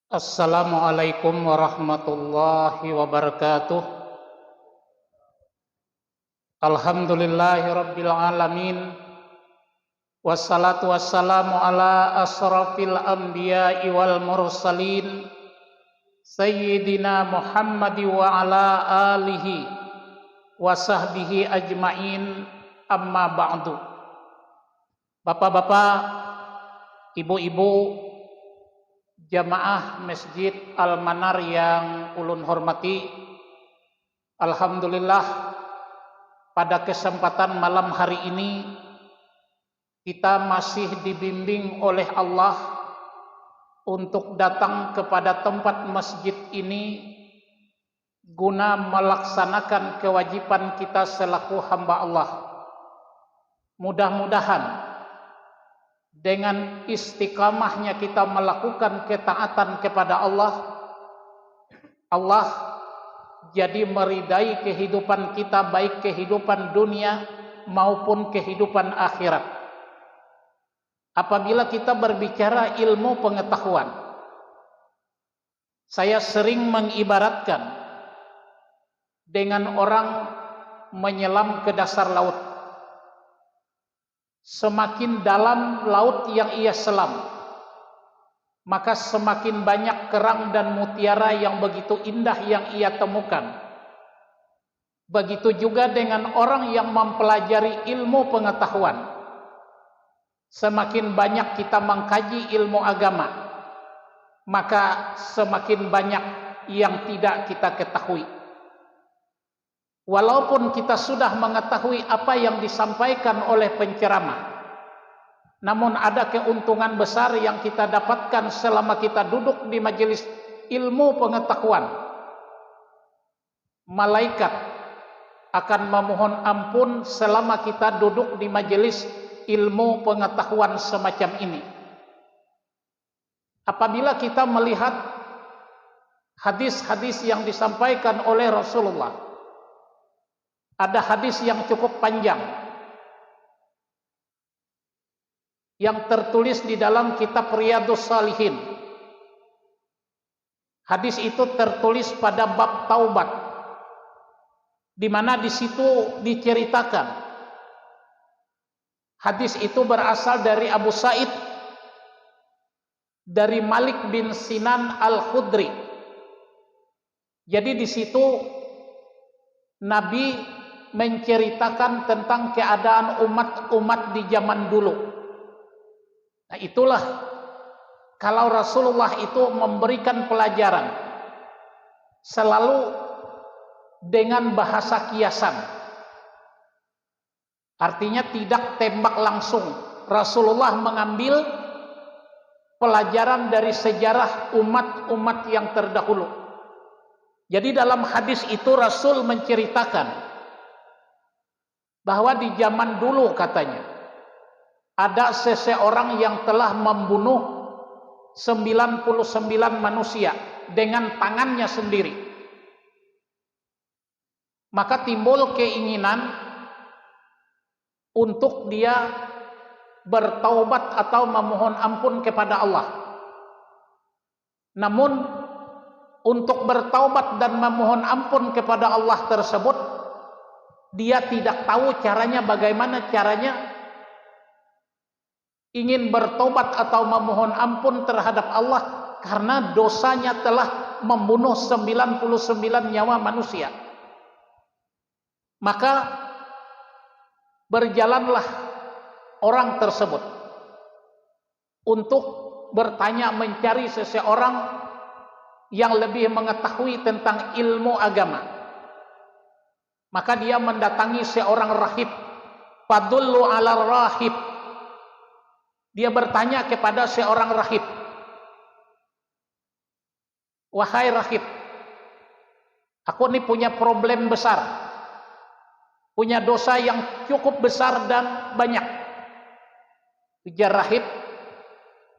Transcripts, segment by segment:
Assalamualaikum warahmatullahi wabarakatuh. Alhamdulillahi rabbil alamin. Wassalatu wassalamu ala asrafil anbiya'i wal mursalin Sayyidina Muhammad wa ala alihi wa sahbihi ajma'in, amma ba'du. Bapak-bapak, ibu-ibu, jamaah Masjid Al-Manar yang ulun hormati, alhamdulillah pada kesempatan malam hari ini kita masih dibimbing oleh Allah untuk datang kepada tempat masjid ini guna melaksanakan kewajiban kita selaku hamba Allah. Mudah-mudahan dengan istiqamahnya kita melakukan ketaatan kepada Allah, Allah jadi meridai kehidupan kita, baik kehidupan dunia maupun kehidupan akhirat. Apabila kita berbicara ilmu pengetahuan, saya sering mengibaratkan dengan orang menyelam ke dasar laut. Semakin dalam laut yang ia selam, maka semakin banyak kerang dan mutiara yang begitu indah yang ia temukan. Begitu juga dengan orang yang mempelajari ilmu pengetahuan. Semakin banyak kita mengkaji ilmu agama, maka semakin banyak yang tidak kita ketahui. Walaupun kita sudah mengetahui apa yang disampaikan oleh penceramah, namun ada keuntungan besar yang kita dapatkan selama kita duduk di majelis ilmu pengetahuan. Malaikat akan memohon ampun selama kita duduk di majelis ilmu pengetahuan semacam ini. Apabila kita melihat hadis-hadis yang disampaikan oleh Rasulullah, ada hadis yang cukup panjang yang tertulis di dalam kitab Riyadhus Shalihin. Hadis itu tertulis pada bab taubat, di mana di situ diceritakan. Hadis itu berasal dari Abu Sa'id, dari Malik bin Sinan Al-Khudri. Jadi di situ Nabi menceritakan tentang keadaan umat-umat di zaman dulu. Nah, itulah kalau Rasulullah itu memberikan pelajaran selalu dengan bahasa kiasan. Artinya tidak tembak langsung. Rasulullah mengambil pelajaran dari sejarah umat-umat yang terdahulu. Jadi dalam hadis itu Rasul menceritakan bahwa di zaman dulu katanya ada seseorang yang telah membunuh 99 manusia dengan tangannya sendiri. Maka timbul keinginan untuk dia bertaubat atau memohon ampun kepada Allah. Namun untuk bertaubat dan memohon ampun kepada Allah tersebut, dia tidak tahu caranya, bagaimana caranya ingin bertobat atau memohon ampun terhadap Allah karena dosanya telah membunuh 99 nyawa manusia. Maka berjalanlah orang tersebut untuk bertanya, mencari seseorang yang lebih mengetahui tentang ilmu agama. Maka dia mendatangi seorang rahib. Fadullu ala rahib. Dia bertanya kepada seorang rahib, wahai rahib, aku ini punya problem besar, punya dosa yang cukup besar dan banyak. Ujar rahib,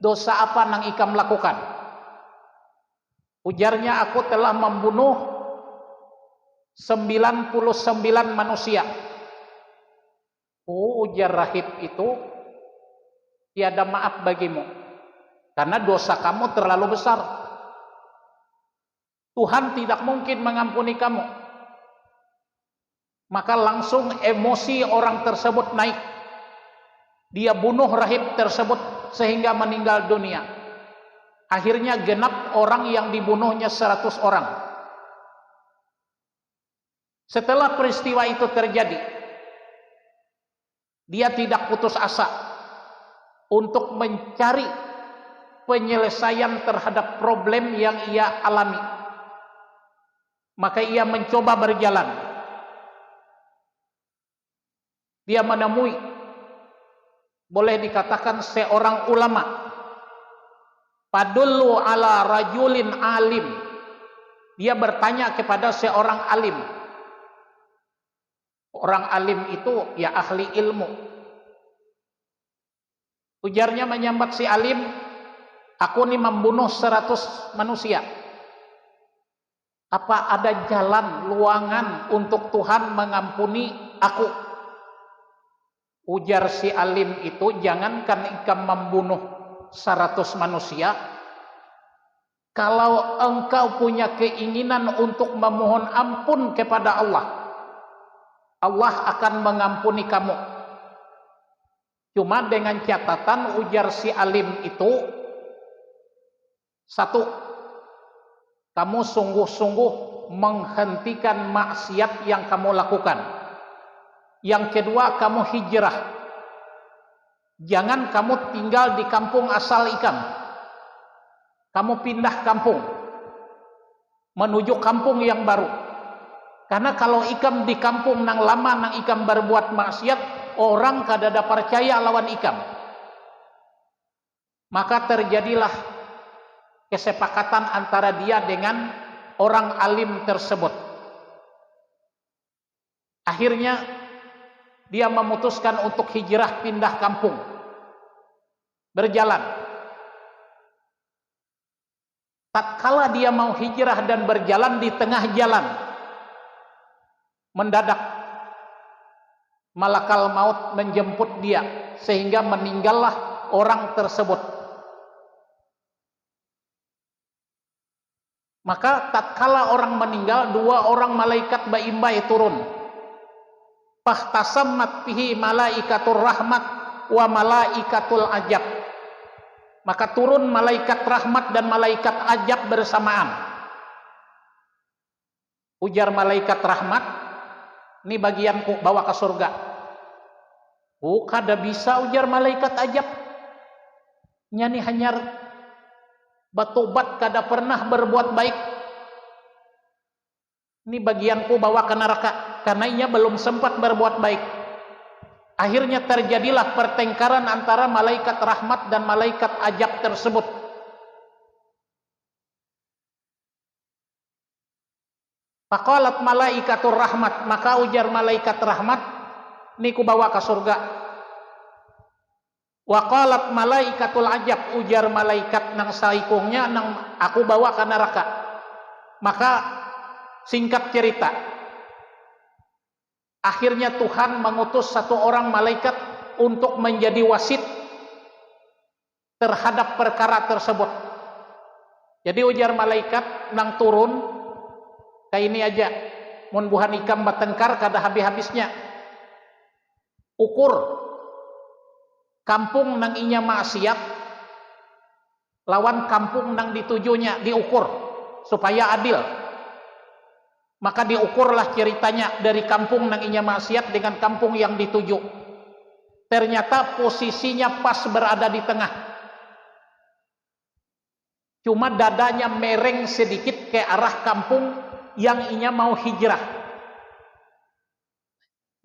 dosa apa nang ikam lakukan? Ujarnya, aku telah membunuh 99 manusia. Oh, ujar rahib itu, tiada maaf bagimu karena dosa kamu terlalu besar. Tuhan tidak mungkin mengampuni kamu. Maka langsung emosi orang tersebut naik. Dia bunuh rahib tersebut sehingga meninggal dunia. Akhirnya genap orang yang dibunuhnya 100 orang. Setelah peristiwa itu terjadi, dia tidak putus asa untuk mencari penyelesaian terhadap problem yang ia alami. Maka ia mencoba berjalan. Dia menemui, boleh dikatakan seorang ulama. Padullu ala rajulin alim. Dia bertanya kepada seorang alim. Orang alim itu ya ahli ilmu. Ujarnya menyambat si alim, aku ini membunuh 100 manusia. Apa ada jalan, luangan untuk Tuhan mengampuni aku? Ujar si alim itu, jangankan engkau membunuh 100 manusia, kalau engkau punya keinginan untuk memohon ampun kepada Allah, Allah akan mengampuni kamu. Cuma dengan catatan, ujar si alim itu, satu, kamu sungguh-sungguh menghentikan maksiat yang kamu lakukan. Yang kedua, kamu hijrah. Jangan kamu tinggal di kampung asal ikam. Kamu pindah kampung menuju kampung yang baru. Karena kalau ikam di kampung nang lama nang ikam berbuat maksiat, orang kadada percaya lawan ikam. Maka terjadilah kesepakatan antara dia dengan orang alim tersebut. Akhirnya dia memutuskan untuk hijrah pindah kampung. Berjalan. Tatkala dia mau hijrah dan berjalan, di tengah jalan, mendadak malakal maut menjemput dia sehingga meninggallah orang tersebut. Maka tatkala orang meninggal, 2 orang malaikat baimbai turun. Fahtasammat bihi malaikatur rahmat wa malaikatul ajab. Maka turun malaikat rahmat dan malaikat ajab bersamaan. Ujar malaikat rahmat, ini bagianku, bawa ke surga. Kada bisa, ujar malaikat ajab. Nyani hanyar batobat, kada pernah berbuat baik. Ini bagianku, bawa ke neraka, karena ia belum sempat berbuat baik. Akhirnya terjadilah pertengkaran antara malaikat rahmat dan malaikat ajab tersebut. Faqalat malaikatur rahmat, maka ujar malaikat rahmat, ini ku bawa ke surga. Wa qalat malaikatul ajab, ujar malaikat nang saikungnya, nang aku bawa ke neraka. Maka singkat cerita, akhirnya Tuhan mengutus 1 orang malaikat untuk menjadi wasit terhadap perkara tersebut. Jadi ujar malaikat nang turun, kayak ini aja, mun buhan ikam bertengkar kada habis-habisnya. Ukur kampung nang inya maksiat lawan kampung nang ditujunya, diukur supaya adil. Maka diukurlah ceritanya dari kampung nang inya maksiat dengan kampung yang dituju. Ternyata posisinya pas berada di tengah. Cuma dadanya mereng sedikit ke arah kampung yang inya mau hijrah.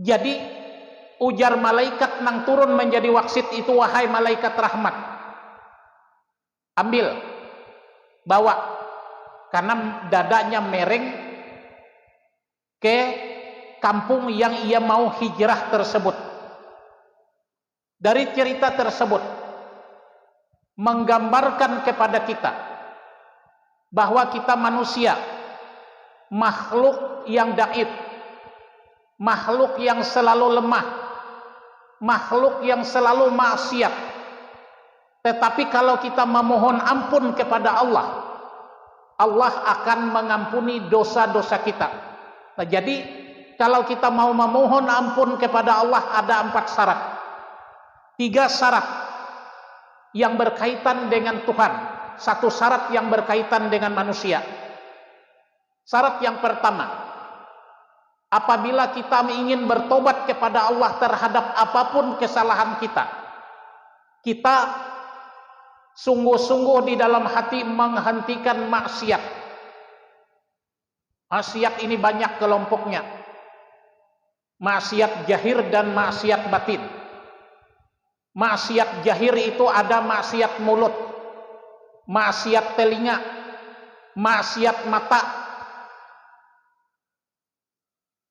Jadi ujar malaikat nang turun menjadi waksit itu, wahai malaikat rahmat, ambil, bawa, karena dadanya mereng ke kampung yang ia mau hijrah tersebut. Dari cerita tersebut menggambarkan kepada kita bahwa kita manusia, makhluk yang dhaif, makhluk yang selalu lemah, makhluk yang selalu maksiat. Tetapi kalau kita memohon ampun kepada Allah, Allah akan mengampuni dosa-dosa kita. Nah, jadi kalau kita mau memohon ampun kepada Allah ada 4 syarat. 3 syarat yang berkaitan dengan Tuhan, 1 syarat yang berkaitan dengan manusia. Syarat yang pertama, apabila kita ingin bertobat kepada Allah terhadap apapun kesalahan kita, kita sungguh-sungguh di dalam hati menghentikan maksiat. Maksiat ini banyak kelompoknya. Maksiat jahir dan maksiat batin. Maksiat jahir itu ada maksiat mulut, maksiat telinga, maksiat mata.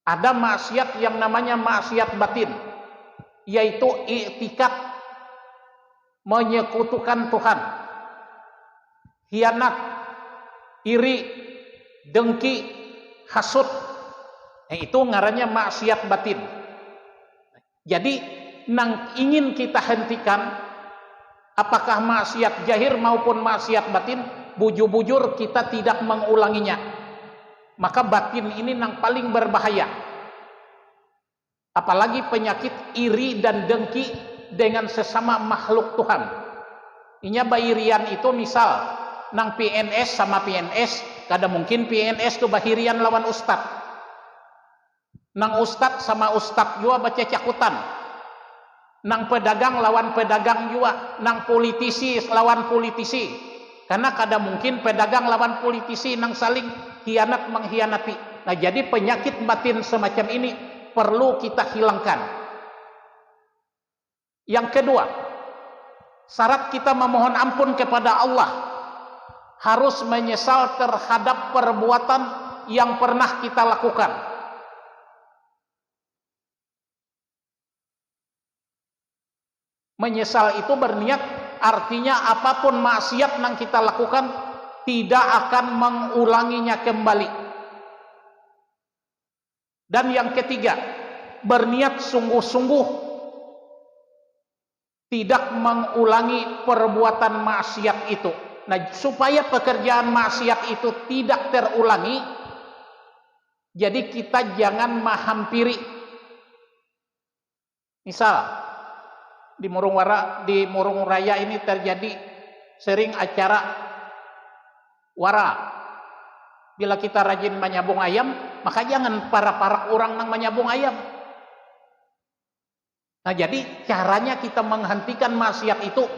Ada maksiat yang namanya maksiat batin, yaitu i'tikad, menyekutukan Tuhan, khianat, iri, dengki, hasud. Itu ngarannya maksiat batin. Jadi nang ingin kita hentikan, apakah maksiat jahir maupun maksiat batin, bujur-bujur kita tidak mengulanginya. Maka batin ini nang paling berbahaya. Apalagi penyakit iri dan dengki dengan sesama makhluk Tuhan. Inya bairian itu misal nang PNS sama PNS, kada mungkin PNS itu bahirian lawan ustad. Nang ustad sama ustad juga baca cakutan. Nang pedagang lawan pedagang juga, nang politisi lawan politisi. Karena kada mungkin pedagang lawan politisi nang saling khianat mengkhianati. Nah, jadi penyakit batin semacam ini perlu kita hilangkan. Yang kedua, syarat kita memohon ampun kepada Allah harus menyesal terhadap perbuatan yang pernah kita lakukan. Menyesal itu berniat, artinya apapun maksiat yang kita lakukan tidak akan mengulanginya kembali. Dan yang ketiga, berniat sungguh-sungguh tidak mengulangi perbuatan maksiat itu. Nah, supaya pekerjaan maksiat itu tidak terulangi, jadi kita jangan menghampiri. Misal di Murung Raya ini terjadi sering acara wara. Bila kita rajin menyabung ayam, maka jangan para orang nang menyabung ayam. Nah, jadi caranya kita menghentikan maksiat itu